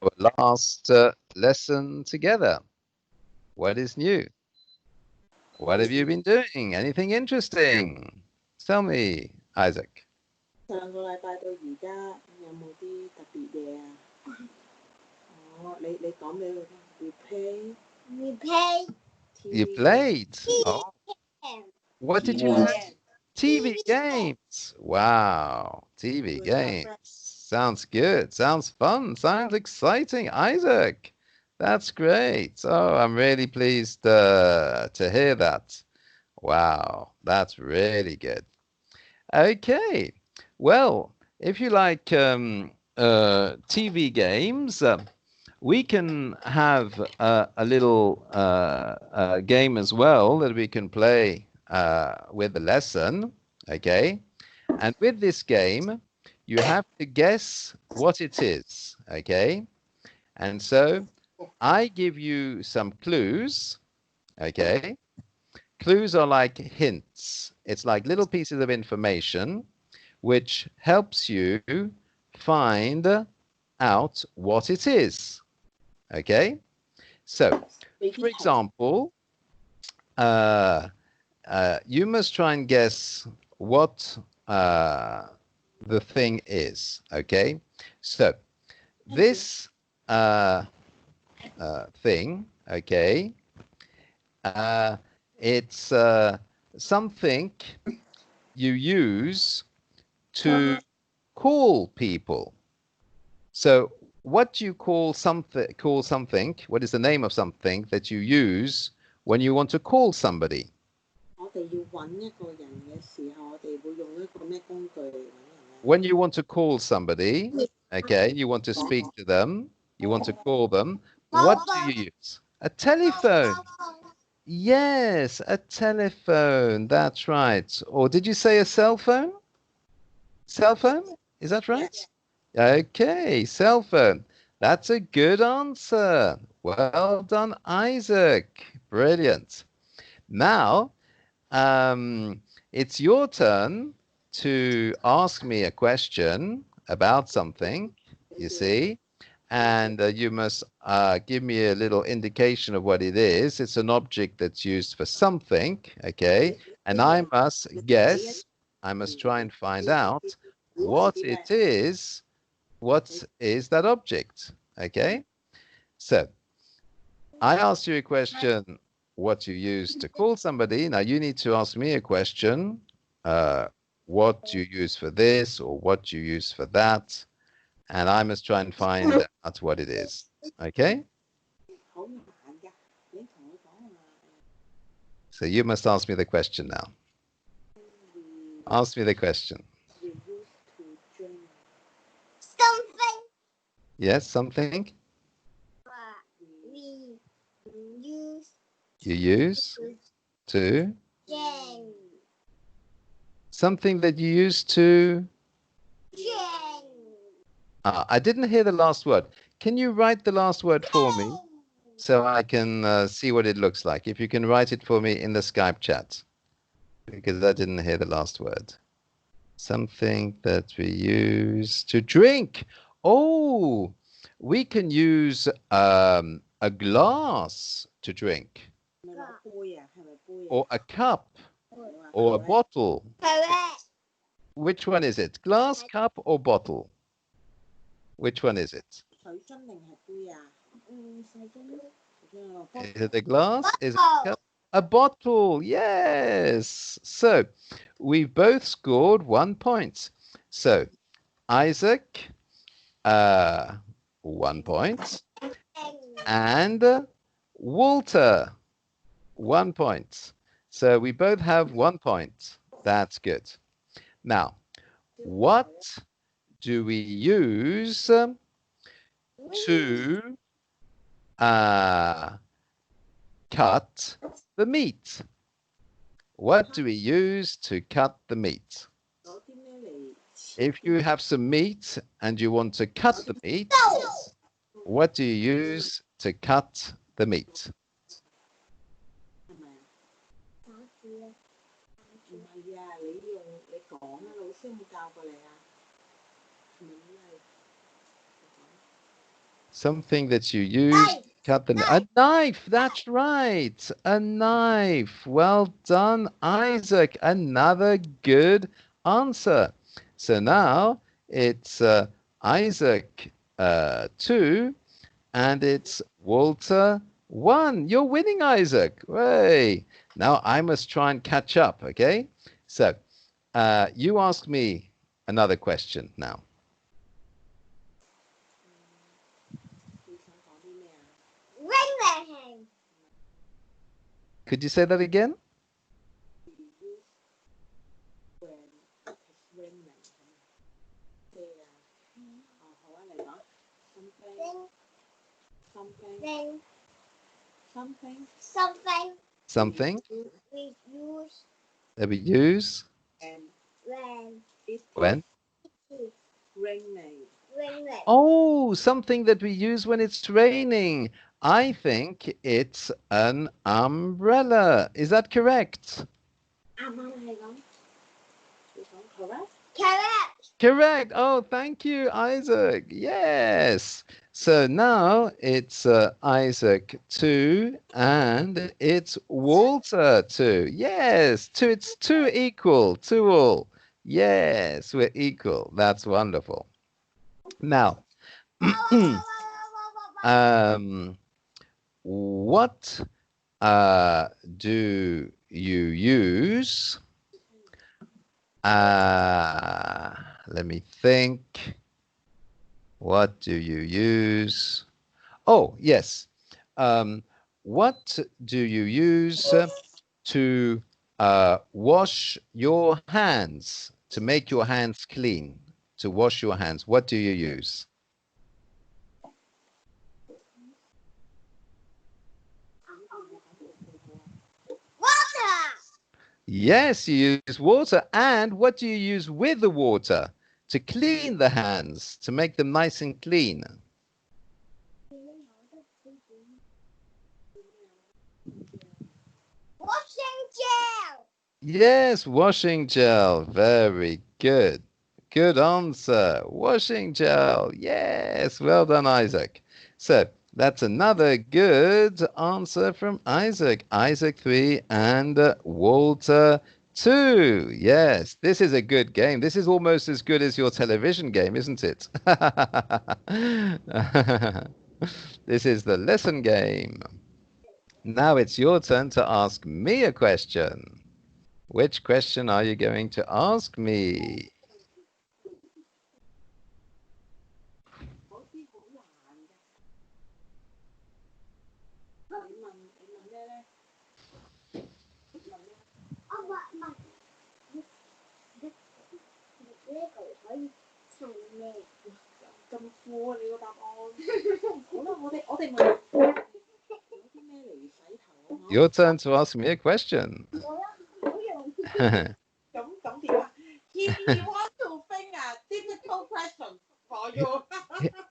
your last lesson together? What is new? What have you been doing? Anything interesting? Tell me, Isaac. 上個禮拜到而家有冇啲特別嘢啊？你講俾佢聽。We play. You played. Oh. What did you play? TV games. Wow. TV games. Sounds good. Sounds fun. Sounds exciting. Isaac, that's great. Oh, I'm really pleased to hear that. Wow. That's really good. Okay. Well, if you like TV games, we can have a little game as well that we can play with the lesson, okay? And with this game, you have to guess what it is, okay? And so I give you some clues, okay? Clues are like hints. It's like little pieces of information which helps you find out what it is, okay? So, for example, you must try and guess what the thing is, okay? So, this thing, okay, it's something you use to call people. So, what do you call something? What is the name of something that you use when you want to call somebody? 我哋要揾一個人嘅時候，我哋會用一個咩工具嚟揾人咧？ When you want to call somebody, okay, you want to speak to them, you want to call them, what do you use? A telephone. Yes, a telephone. That's right. Or did you say a cell phone? Cell phone? Is that right? Okay, cell phone. That's a good answer. Well done, Isaac. Brilliant. Now, it's your turn to ask me a question about something, you see, and you must give me a little indication of what it is. It's an object that's used for something, okay, and I must guess, I must try and find out what it is. What is that object? Okay, so I asked you a question, what you use to call somebody. Now you need to ask me a question, what you use for this or what you use for that, and I must try and find out what it is. Okay? So you must ask me the question now. Ask me the question. Something. Yes, something? We You use to? Jane. Something that you use to? Jane. I didn't hear the last word. Can you write the last word for me so I can see what it looks like? If you can write it for me in the Skype chat, because I didn't hear the last word. Something that we use to drink. Oh, we can use a glass to drink, or a cup, or a bottle. Correct. Which one is it? Glass, cup, or bottle? Which one is it? Is it a glass? Is it a cup? A bottle, yes. So we've both scored 1 point. So Isaac, 1 point, and Walter, 1 point. So we both have 1 point. That's good. Now, what do we use to cut the meat? What do we use to cut the meat? If you have some meat and you want to cut the meat, what do you use to cut the meat? Something that you use Knife. to cut the a knife. That's right. A knife. Well done, Isaac. Another good answer. So now it's Isaac 2 and it's Walter 1. You're winning, Isaac. Hey. Now I must try and catch up, okay? So you ask me another question now. 你想講啲咩啊？ Ring. Could you say that again? We use when it's raining 咁啊。好啊，你講 something Ring. something Something Something we use that we use and when it's when? it's raining. raining. Oh, something that we use when it's raining. I think it's an umbrella. Is that correct? 啱啱係講，你講 correct？ Correct. Correct. Oh, thank you, Isaac. Yes. So now it's Isaac 2 and it's Walter 2. Yes, two. It's 2 equal, 2 all. Yes, we're equal. That's wonderful. Now, what do you use? Let me think. What do you use? Oh, yes. What do you use to wash your hands, to make your hands clean, to wash your hands? What do you use? Water. Yes, you use water. And what do you use with the water? To clean the hands, to make them nice and clean. Washing gel. Yes, washing gel. Very good. Good answer. Washing gel. Yes, well done, Isaac. So that's another good answer from Isaac. Isaac 3 and Walter 2. Yes, this is a good game. This is almost as good as your television game, isn't it? This is the lesson game. Now it's your turn to ask me a question. Which question are you going to ask me? 嗰啲好難嘅。你問咩咧？問咩？Oh, what? Lego 可以襯咩？咁闊你個答案。好啦，我哋問攞啲咩嚟洗頭好唔好？ Your turn to ask me a question. 咁點啊？He wants to think a difficult question for you.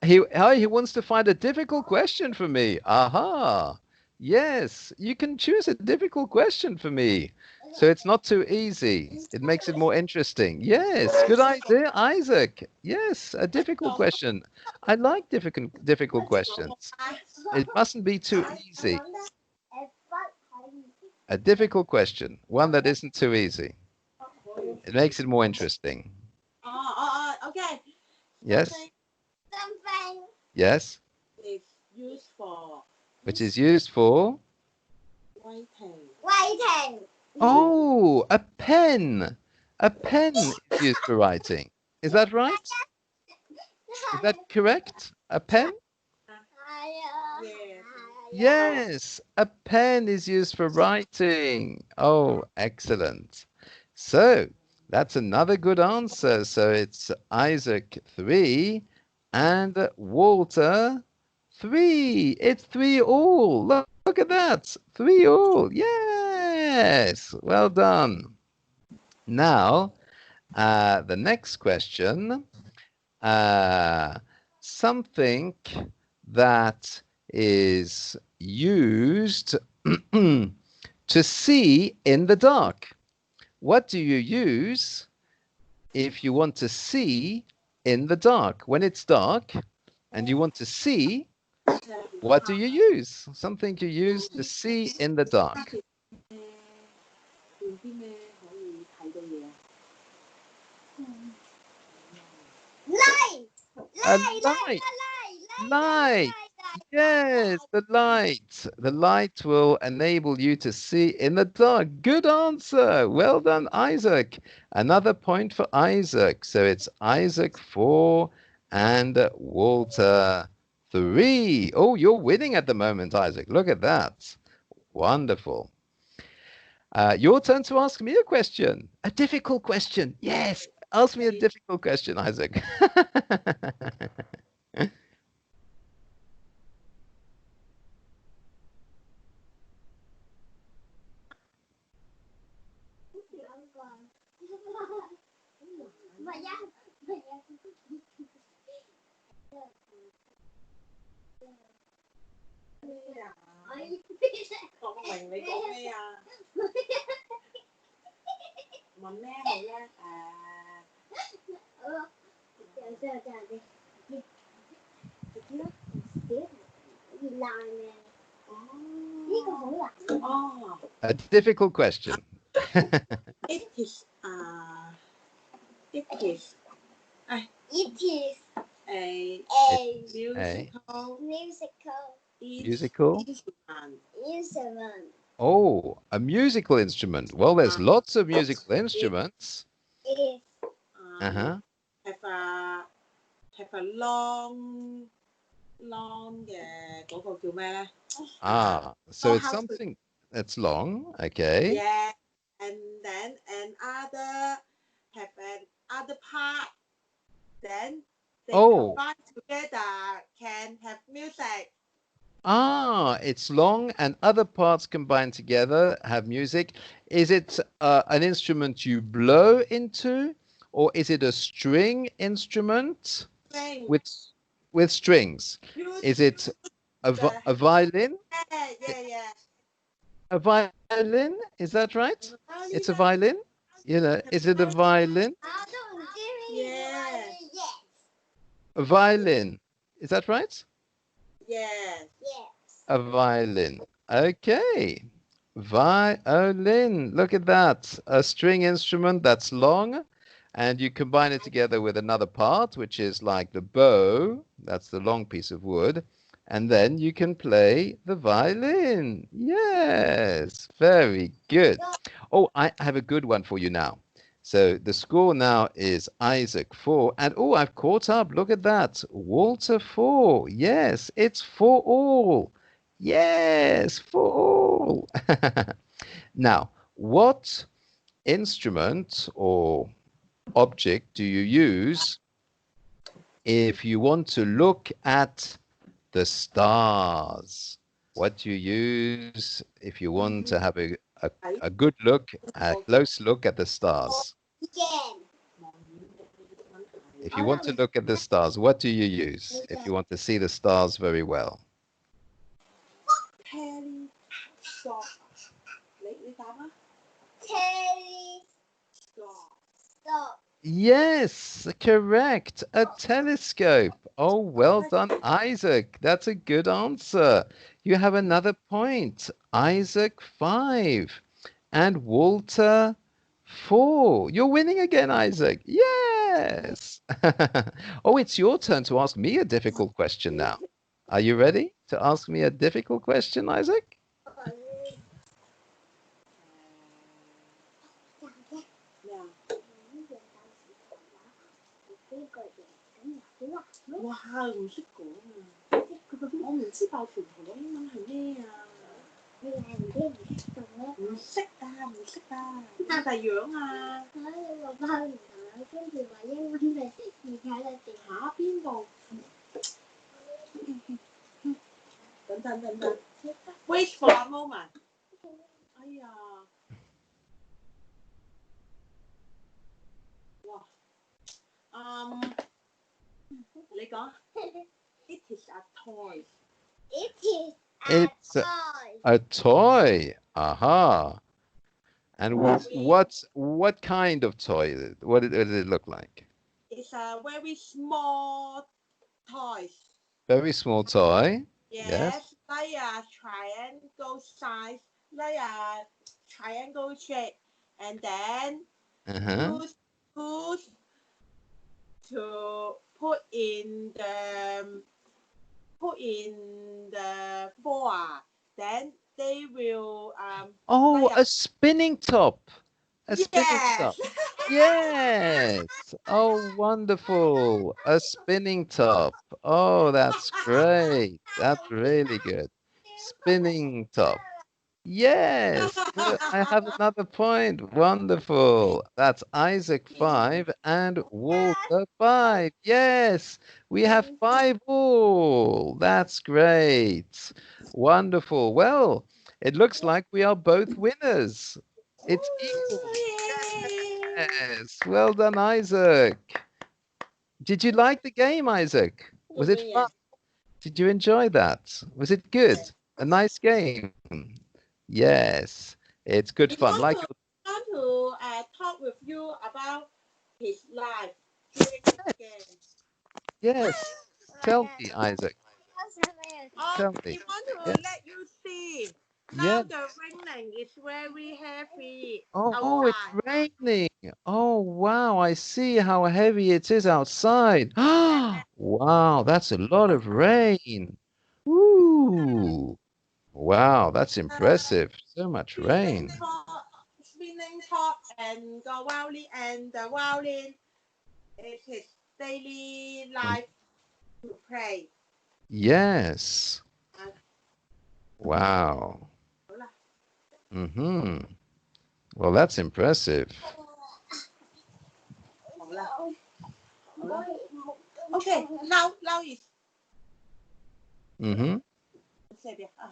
He wants to find a difficult question for me. Aha. Yes, you can choose a difficult question for me. So it's not too easy. It makes it more interesting. Yes, good idea, Isaac. Yes, a difficult question. I like difficult questions. It mustn't be too easy. A difficult question, one that isn't too easy. It makes it more interesting. Okay. Yes, Something yes, Is used for which is used for... writing. waiting. Oh, a pen. A pen is used for writing. Is that right? Is that correct? A pen? Yes. Yes, a pen is used for writing. Oh, excellent. So that's another good answer. So it's Isaac 3 and Walter 3. It's 3 all. Look at that. 3 all. Yes. Well done. Now, the next question. Something that is used to see in the dark. What do you use if you want to see in the dark? When it's dark and you want to see, What do you use? Something you use to see in the dark. 用啲咩可以睇到嘢啊？ Light. A light. Light. Yes, the light. The light will enable you to see in the dark. Good answer. Well done, Isaac. Another point for Isaac. So it's Isaac 4 and Walter 3. Oh, you're winning at the moment, Isaac. Look at that. Wonderful. Your turn to ask me a question. A difficult question. Yes. Ask me a difficult question, Isaac. A difficult question. It is it is It is a a musical Musical? instrument. Oh, a musical instrument. Well, there's lots of musical instruments. It is Uh-huh. have a long 嘅嗰個叫咩咧？ So it's something that's long. Okay. Yeah, and then another have another part. Then they combine together can have music. It's long and other parts combined together have music. Is it an instrument you blow into, or is it a string instrument with strings? Is it a violin? Yeah. A violin? Is that right? It's a violin? You know, is it a violin? Yeah. A violin. Is that right? Yes. A violin. Okay. Violin. Look at that. A string instrument that's long, and you combine it together with another part, which is like the bow. That's the long piece of wood. And then you can play the violin. Yes. Very good. Oh, I have a good one for you now. So the score now is Isaac 4. And oh, I've caught up. Look at that. Walter 4. Yes, it's 4 all. Yes, 4 all. Now, what instrument or object do you use if you want to look at the stars? What do you use if you want to have a good look, a close look at the stars? If you want to look at the stars, what do you use if you want to see the stars very well? Telescope. 你答啊 Telescope. Yes, correct. A telescope. Oh, well done, Isaac. That's a good answer. You have another point. Isaac 5 and Walter 4. You're winning again, Isaac. Yes. Oh, it's your turn to ask me a difficult question now. Are you ready to ask me a difficult question, Isaac?哇！唔識講啊！我唔知爆臀陀螺英文係咩啊？唔識啊！咩第樣啊？下邊度？等。Wait for a moment。哎呀！哇！你講。It is a toy. It's a toy. Aha. And what kind of toy? What does it look like? It's a very small toy. Very small toy. Yes, like a triangle size, like a triangle shape, and then Uh-huh. use tools to put in the floor. Then they will Oh, like a a spinning top. A spinning top. yes. Yes. Oh, wonderful. A spinning top. Oh, that's great. That's really good. Spinning top. Yes, good. I have another point. Wonderful. That's Isaac 5 and Walter 5. Yes, we have 5 all. That's great. Wonderful. Well, it looks like we are both winners. It's equal. Yes. Well done, Isaac. Did you like the game, Isaac? Was it fun? Did you enjoy that? Was it good? A nice game? Yes. It's good He fun. Like want to talk with you about his life during the game. yes. Tell me, Isaac. Tell He me. want to Yeah. let you see. Now Yeah. the raining is very heavy Oh, it's outside. raining. Oh, wow. I see how heavy it is outside. Wow, that's a lot of rain. Ooh. Wow, that's impressive. So much rain. Spinning top and the violin is his daily life to play. Yes. 啊，Wow. 好啦，Mm-hmm. Well, that's impressive. 好啦，好啦。Okay, now is Mm-hmm. 這邊啊。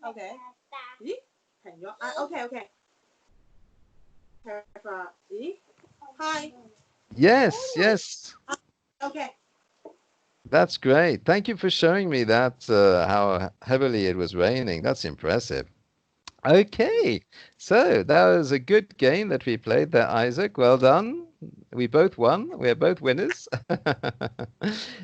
OK，OK。咦，停咗啊？OK，OK。咦？Hi。Yes, yes. OK。That's great. Thank you for showing me that, how heavily it was raining. That's impressive. Okay, so that was a good game that we played there, Isaac. Well done. We both won. We're both winners.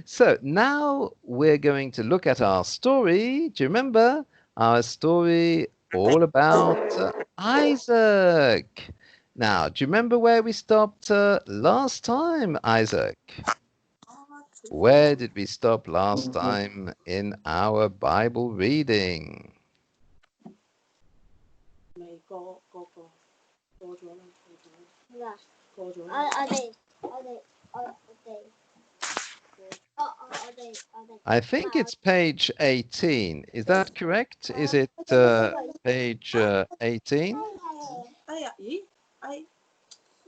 So now we're going to look at our story. Do you remember our story all about Isaac? Now, do you remember where we stopped last time, Isaac? Where did we stop last time in our Bible reading? 未過咗啦，係啊，過咗我啦。哋 I think it's page 18. Is that correct? Is it page 18? 哎呀，咦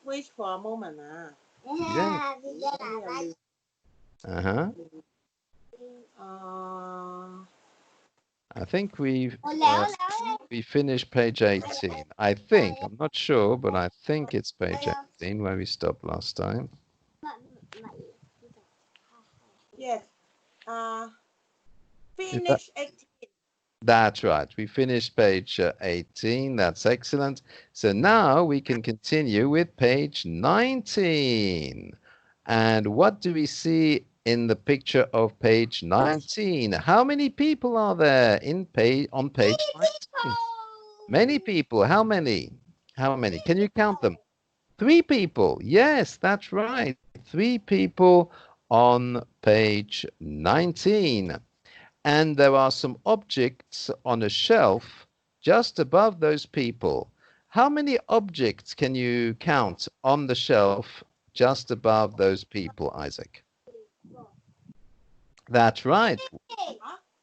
？wait for a moment 啊。Yeah. Uh-huh. 啊 I think we finished page 18. I think. I'm not sure, but I think it's page 18 where we stopped last time. yes， Is that- finish 18。 That's right. We finished page 18. That's excellent. So now we can continue with page 19. And what do we see in the picture of page 19? How many people are there on page 19? Many people. How many? How many? Can you count them? 3 people. Yes, that's right. 3 people on page 19. And there are some objects on a shelf just above those people. How many objects can you count on the shelf just above those people, Isaac? That's right.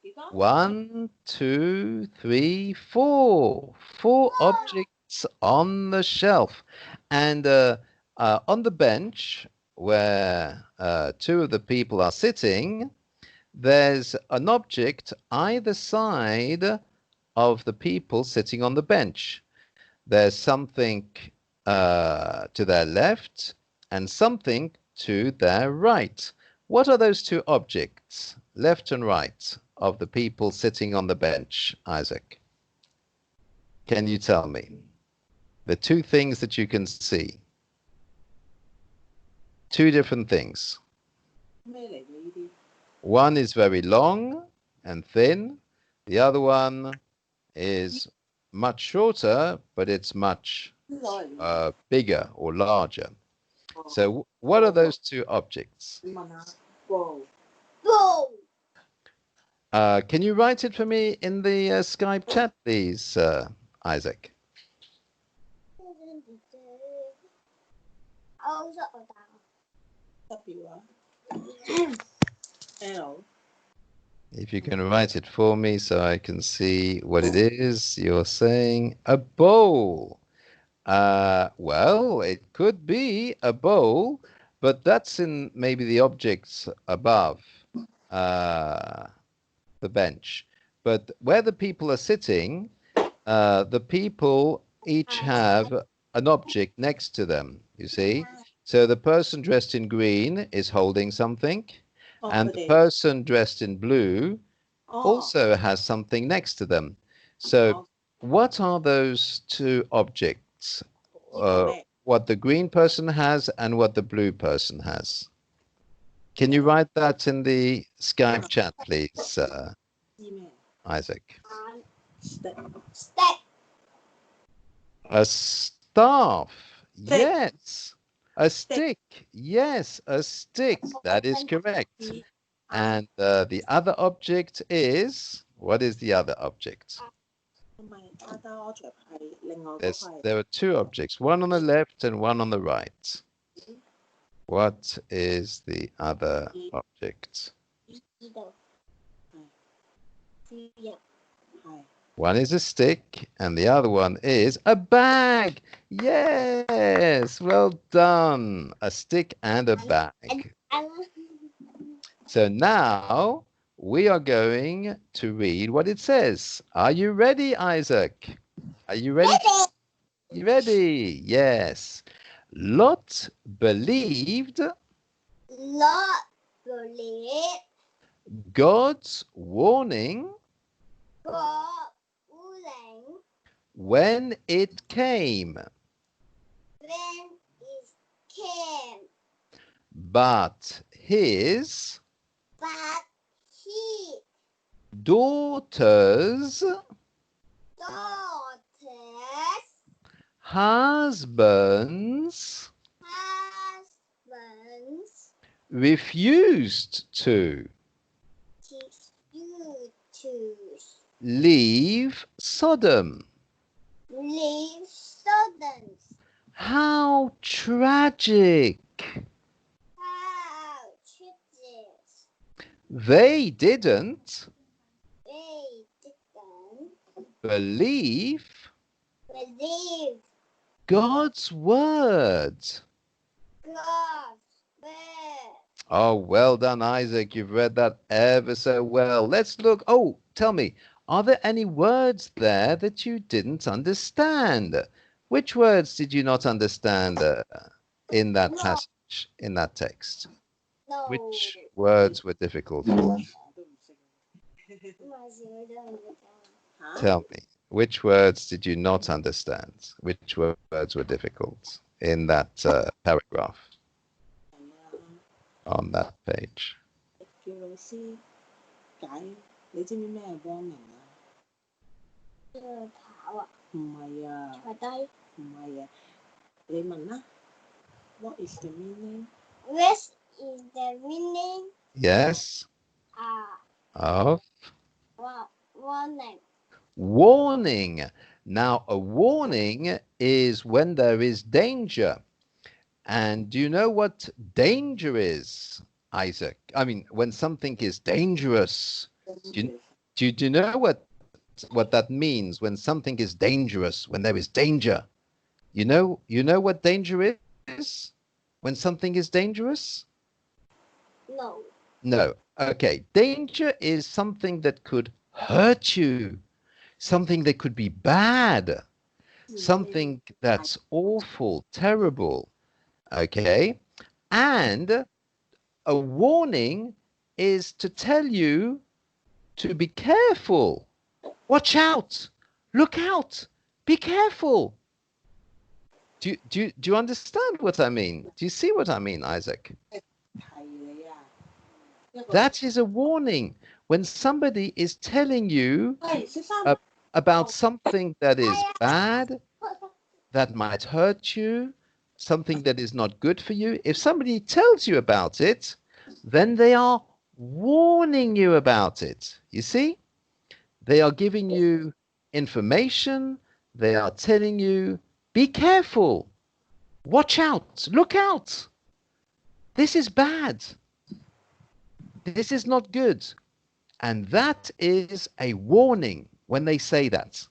幾多？ 1, 2, 3, 4. 4 objects on the shelf. And on the bench where 2 of the people are sitting, there's an object either side of the people sitting on the bench. There's something to their left and something to their right. What are those 2 objects, left and right, of the people sitting on the bench, Isaac? Can you tell me? The 2 things that you can see. 2 different things. 咩嚟嘅呢啲？ One is very long and thin. The other one is much shorter, but it's much 呢個係 bigger or larger. So what are those two objects? 你問下 ball Ball. Can you write it for me in the Skype chat, please, Isaac? Oh, so W 啊 L If you can write it for me so I can see what it is, you're saying a bowl. Well, it could be a bowl, but that's in maybe the objects above the bench. But where the people are sitting, the people each have an object next to them, you see? So the person dressed in green is holding something, 哦 and 佢 the 哋 person dressed in blue 哦 also has something next to them. So 哦 what are those two objects? 呢個咩 What the green person has and what the blue person has. Can you write that in the Skype chat, please, 知咩 Isaac? Stick Step. A staff. Stick. Yes. A Stick. stick. Yes, a stick. That is correct. T And the other object is, what is the other object? 唔係 other object 係另外嗰個係 There are two objects, one on the left and one on the right. What is the other object? 呢度。輸入 係 One is a stick and the other one is a bag. Yes, well done. A stick and a bag. So now we are going to read what it says. Are you ready, Isaac? Are you ready? You ready? Yes. Lot believed Lot believe God's warning God willing when it came, when it came, but his but he daughter's daughters husbands husbands refused to teach you to leave Sodom. leave Sodom. How tragic! How chooses They didn't they didn't believe believe God's word. God's word. Oh, well done, Isaac. You've read that ever so well. Let's look. Oh, tell me, are there any words there that you didn't understand? Which words did you not understand in that No. passage, in that text? No. Which words were difficult for you? 我都唔識 嚇 Tell me, which words did you not understand? Which words were difficult in that paragraph 係啊 on that page? 叫老師解你知唔知咩係 warning 啊？跑啊，唔係啊，坐低。唔係啊，你問啦。What is the meaning？ Which is the meaning Yes. of Of warning? warning. Now, a warning is when there is danger. And do you know what danger is, Isaac? I mean, when something is dangerous. Do you know what that means when something is dangerous, when there is danger? You know what danger is? When something is dangerous? No. No. Okay. Danger is something that could hurt you, something that could be bad, something that's awful, terrible. Okay. And a warning is to tell you to be careful. Watch out. Look out. Be careful. Do you understand what I mean? Do you see what I mean, Isaac? 提你啊， That is a warning. When somebody is telling you about something that is bad, that might hurt you, something that is not good for you, if somebody tells you about it, then they are warning you about it. You see? They are giving you information. They are telling you, be careful. Watch out. Look out. This is bad. This is not good. And that is a warning when they say that.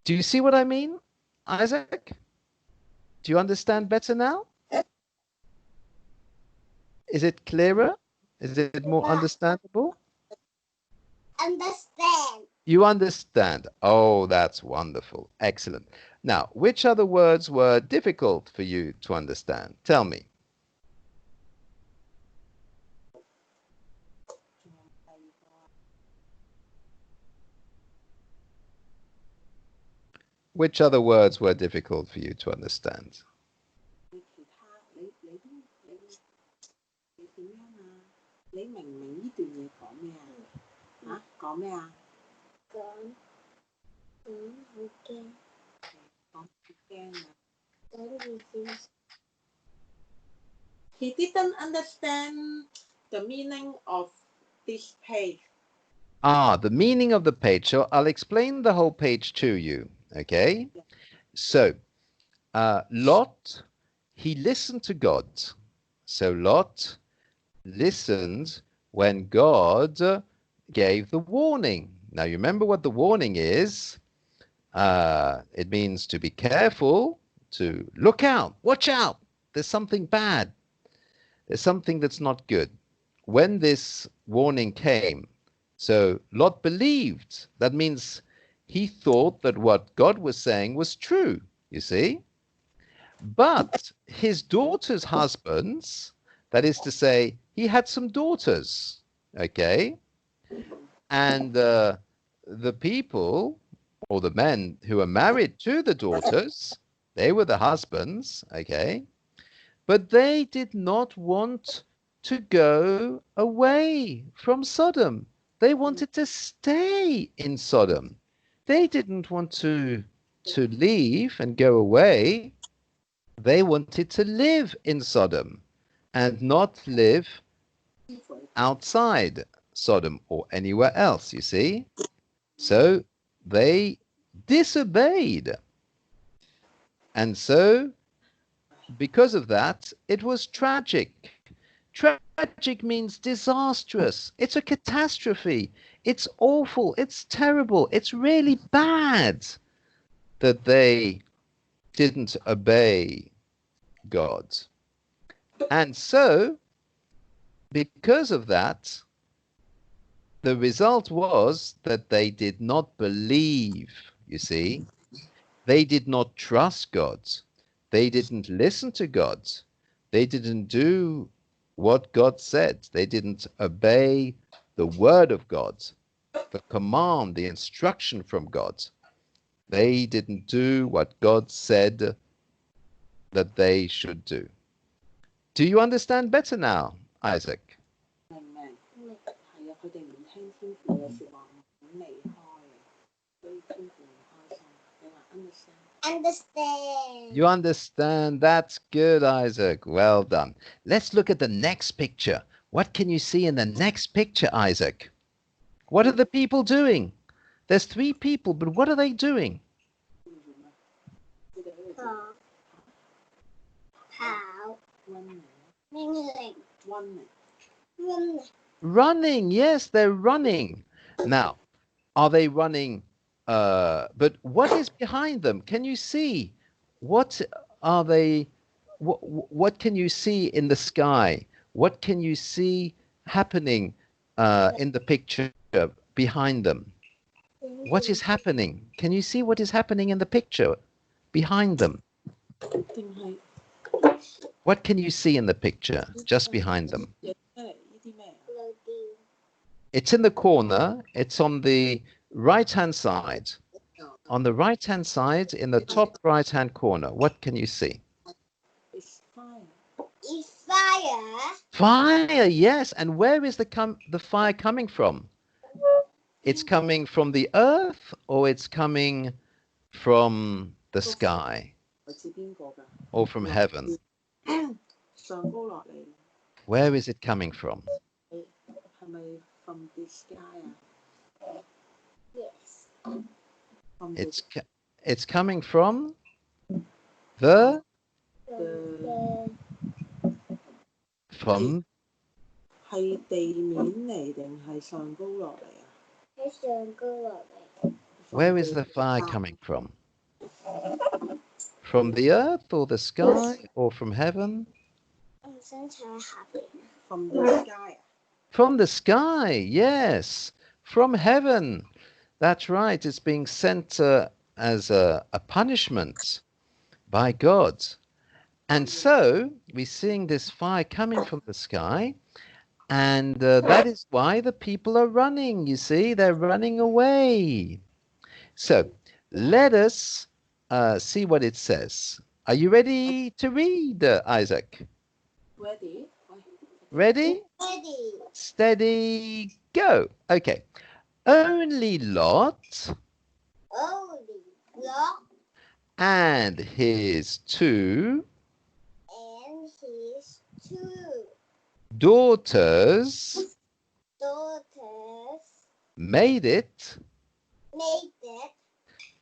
Do you see what I mean, Isaac? Do you understand better now? Is it clearer? Is it more understandable? Understand. You understand. Oh, that's wonderful. Excellent. Now, which other words were difficult for you to understand? Tell me. Which other words were difficult for you to understand? He didn't understand the meaning of this page. Ah, the meaning of the page. So I'll explain the whole page to you. Okay? So, Lot, he listened to God. So Lot listened when God gave the warning. Now, you remember what the warning is? It means to be careful, to look out, watch out. There's something bad. There's something that's not good. When this warning came, so Lot believed. That means he thought that what God was saying was true, you see. But his daughter's husbands, that is to say, he had some daughters, okay? And the people, or the men who were married to the daughters, they were the husbands, okay? But they did not want to go away from Sodom. They wanted to stay in Sodom. They didn't want to leave and go away. They wanted to live in Sodom and not live outside Sodom or anywhere else, you see. So they disobeyed. And so, because of that, it was tragic. Tragic means disastrous. It's a catastrophe. It's awful. It's terrible. It's really bad that they didn't obey God. And so, because of that, the result was that they did not believe, you see. They did not trust God. They didn't listen to God. They didn't do what God said. They didn't obey the word of God, the command, the instruction from God. They didn't do what God said that they should do. Do you understand better now, Isaac? Understand. You understand. That's good, Isaac. Well done. Let's look at the next picture. What can you see in the next picture, Isaac? What are the people doing? There's 3 people, but what are they doing? How? Running. Yes, they're running. Now, are they running? But what is behind them? Can you see? What are they? What can you see in the sky? What can you see happening in the picture behind them? What is happening? Can you see what is happening in the picture behind them? What can you see in the picture just behind them? It's in the corner. It's on the right-hand side. On the right-hand side, in the top right-hand corner, what can you see? It's fire. Fire. Fire, yes. And where is the fire coming from? It's coming from the earth or it's coming from the sky 來自邊個㗎？ or from heaven? 上高落嚟 Where is it coming from? 係咪 from the sky 啊 Yes.？From the It's coming from the from 係地面嚟定係上高落嚟啊？ 喺上高落嚟。 Where is the fire coming from? From the earth or the sky or from heaven? 我想睇下邊。 From the sky 啊？ From the sky, yes. From heaven. That's right. It's being sent as a punishment by God. And so we're seeing this fire coming from the sky. And that is why the people are running. You see, they're running away. So let us see what it says. Are you ready to read, Isaac? Ready? Ready? Ready. Steady, go. Okay. Only Lot Only Lot and his two and his two daughters daughters made it made it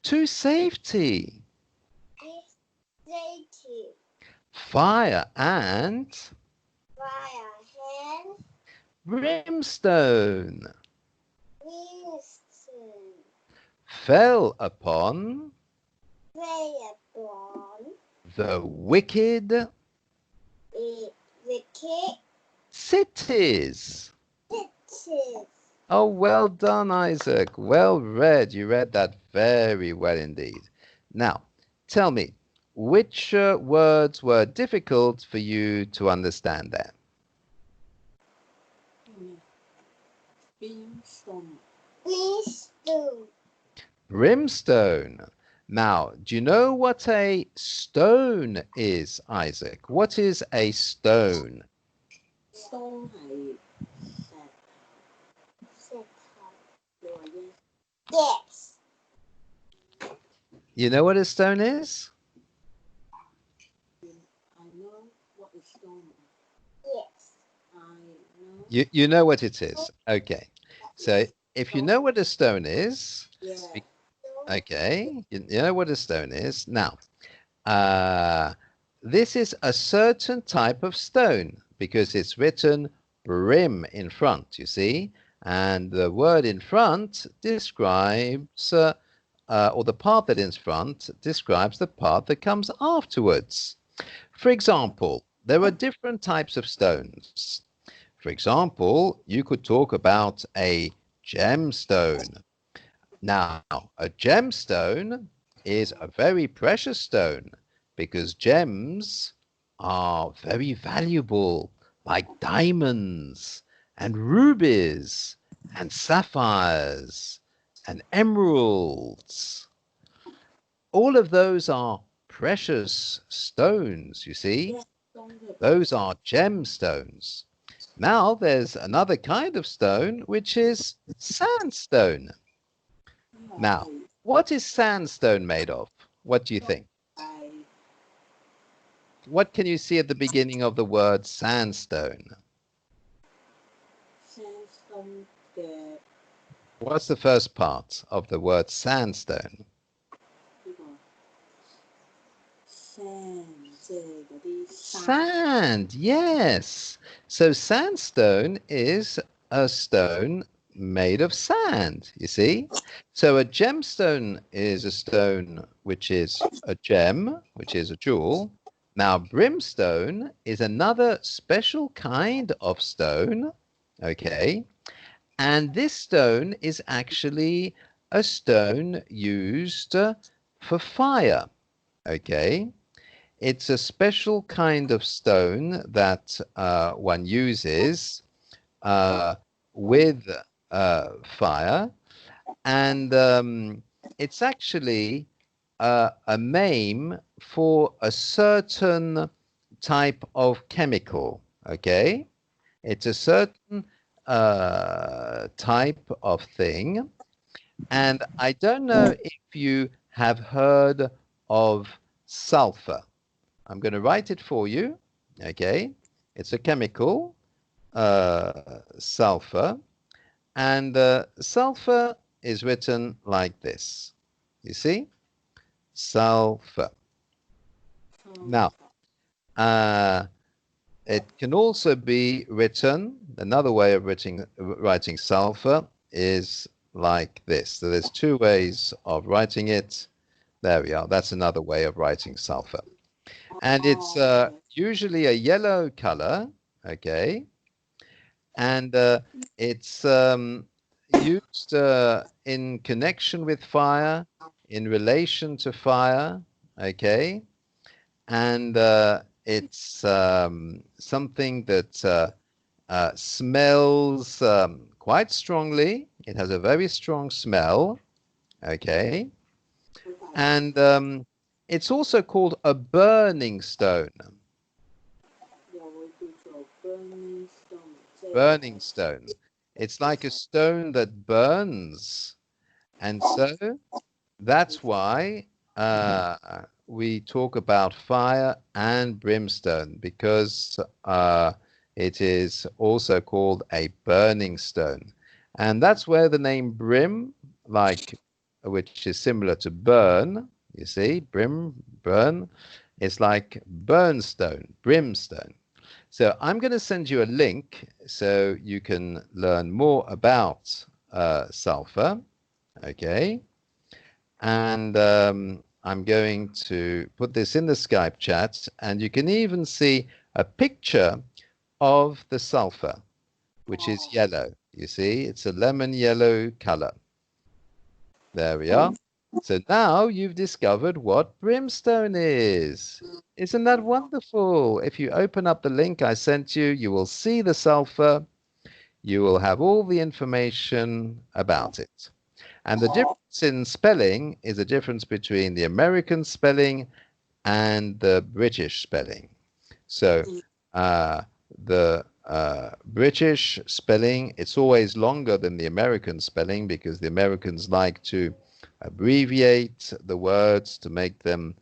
to safety. safety. Fire and Fire and brimstone Winston fell upon fell upon the wicked wicked cities. cities. Oh, well done, Isaac. Well read. You read that very well indeed. Now, tell me, which words were difficult for you to understand there? Brimstone. Winston. Brimstone. Now, do you know what a stone is, Isaac? What is a stone? Stone 係石頭。你話 yes？ Yes. You know what a stone is? I know what is stone. Yes. I know. You know what it is. Okay. So if you know what a stone is, Yeah. okay, you know what a stone is. Now, this is a certain type of stone because it's written brim in front, you see, and the word in front describes, or the part that is in front describes the part that comes afterwards. For example, there are different types of stones. For example, you could talk about a gemstone. Now, a gemstone is a very precious stone because gems are very valuable, like diamonds and rubies and sapphires and emeralds. All of those are precious stones, you see. Those are gemstones. Now there's another kind of stone, which is sandstone. Now, what is sandstone made of? What do you think? What can you see at the beginning of the word sandstone? Sandstone What's the first part of the word sandstone? Sand, yes. So sandstone is a stone made of sand, you see. So a gemstone is a stone which is a gem, which is a jewel. Now brimstone is another special kind of stone, okay? And this stone is actually a stone used for fire, okay? It's a special kind of stone that one uses with fire, and it's actually a name for a certain type of chemical, Okay, it's a certain type of thing, and I don't know if you have heard of sulfur. I'm going to write it for you. Okay, it's a chemical, sulfur, and sulfur is written like this. You see, sulfur. Now, it can also be written, another way of writing sulfur is like this. So there's two ways of writing it. There we are. That's another way of writing sulfur. And it's usually a yellow color, okay? And it's used in connection with fire, in relation to fire, okay? And it's something that smells quite strongly. It has a very strong smell, okay? And it's also called a burning stone. Burning stone. It's like a stone that burns. And so that's why we talk about fire and brimstone, because it is also called a burning stone. And that's where the name brim, like, which is similar to burn, you see, brim, burn, it's like burnstone, brimstone. So I'm going to send you a link so you can learn more about sulfur, okay? And I'm going to put this in the Skype chat, and you can even see a picture of the sulfur, which is yellow. You see, it's a lemon yellow color. There we are. So now you've discovered what brimstone is. Isn't that wonderful? If you open up the link I sent you, you will see the sulfur. You will have all the information about it. And the difference in spelling is a difference between the American spelling and the British spelling. So the British spelling, it's always longer than the American spelling, because the Americans like to abbreviate the words to make them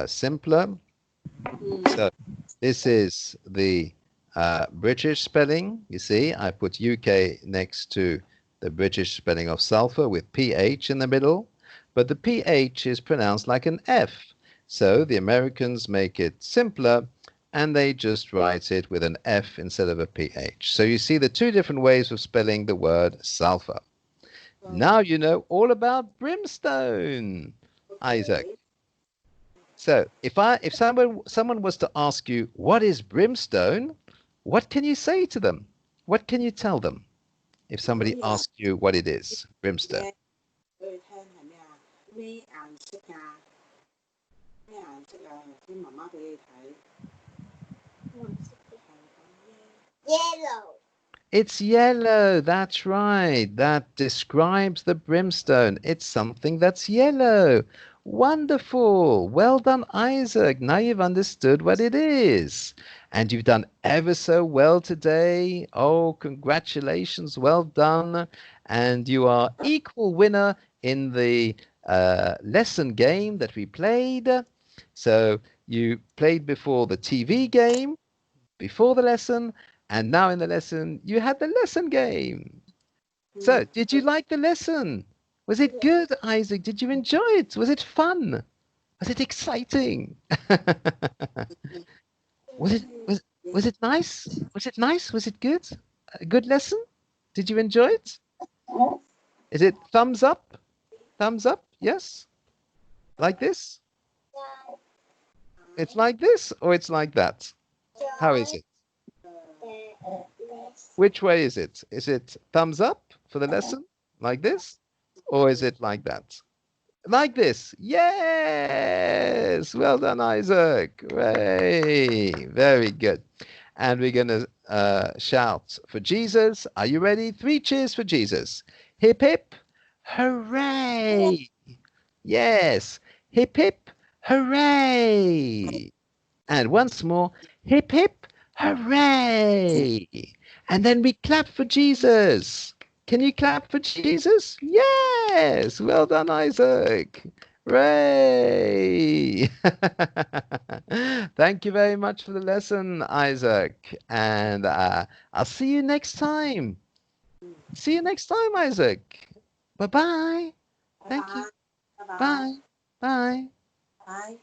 simpler. So this is the British spelling. You see, I put UK next to the British spelling of sulfur with PH in the middle, but the PH is pronounced like an F. So the Americans make it simpler, and they just write it with an F instead of a PH. So you see the two different ways of spelling the word sulfur. Now you know all about brimstone, Isaac. So if someone was to ask you, what is brimstone, what can you say to them? What can you tell them if somebody asks you what it is, brimstone? Yellow. It's yellow. That's right. That describes the brimstone. It's something that's yellow. Wonderful. Well done, Isaac. Now you've understood what it is. And you've done ever so well today. Oh, congratulations. Well done. And you are equal winner in the lesson game that we played. So you played before the TV game, before the lesson, and now in the lesson, you had the lesson game. So, did you like the lesson? Was it good, Isaac? Did you enjoy it? Was it fun? Was it exciting? Was it nice? Was it nice? Was it good? A good lesson? Did you enjoy it? Is it thumbs up? Thumbs up? Yes? Like this? It's like this, or it's like that? How is it? Which way is it? Is it thumbs up for the lesson, like this? Or is it like that? Like this. Yes! Well done, Isaac. Hooray! Very good. And we're going to shout for Jesus. Are you ready? 3 cheers for Jesus. Hip, hip, hooray! Yes. Hip, hip, hooray! And once more, hip, hip, Hooray! And then we clap for Jesus. Can you clap for Jesus? Yes. Well done, Isaac. Hooray! Thank you very much for the lesson, Isaac. And I'll see you next time. See you next time, Isaac. Bye-bye. Thank you. Bye bye. Bye. Bye. Bye.